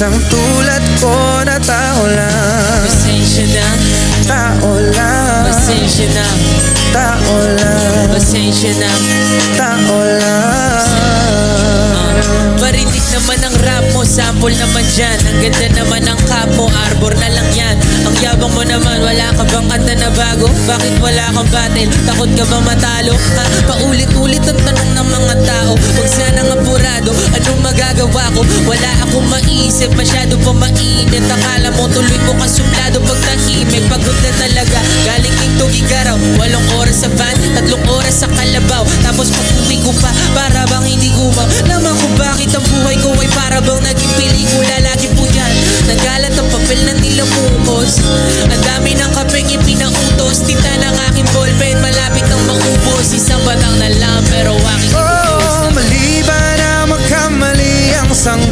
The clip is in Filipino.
isang tulad ko na tao lang. Pasensya na, Tao lang. pasensya na, Tao lang. pasensya na. Tao lang. Marinig naman ang rap mo, sample naman dyan. Ang ganda naman ang cap mo, arbor na lang yan. Ang yabang mo naman, wala ka bang kanta na bago? Bakit wala kang battle? Takot ka ba matalo? Ha? Paulit-ulit ang tanong ng mga tao. Huwag sanang apurado, anong magagawa ko? Wala akong maisip, masyado pa mainit. Akala mo tuloy mo kasuplado pag tahimik. Pagod na talaga, galing king tugigaraw. 8 oras sa van, 3 oras sa kalabaw. Tapos pag-uwi ko pa, para bang hindi gumaw. Naman ko bakit ang buhay ko ay para bang naging pelikula. Lagi po yan, nagalat ang papel na nilamukos. Ang dami ng kapeng ipinautos. Tinta ng aking ballpen, malapit nang maubos. Isang batang na lang pero aking Oh, mali ba na magkamali ang sang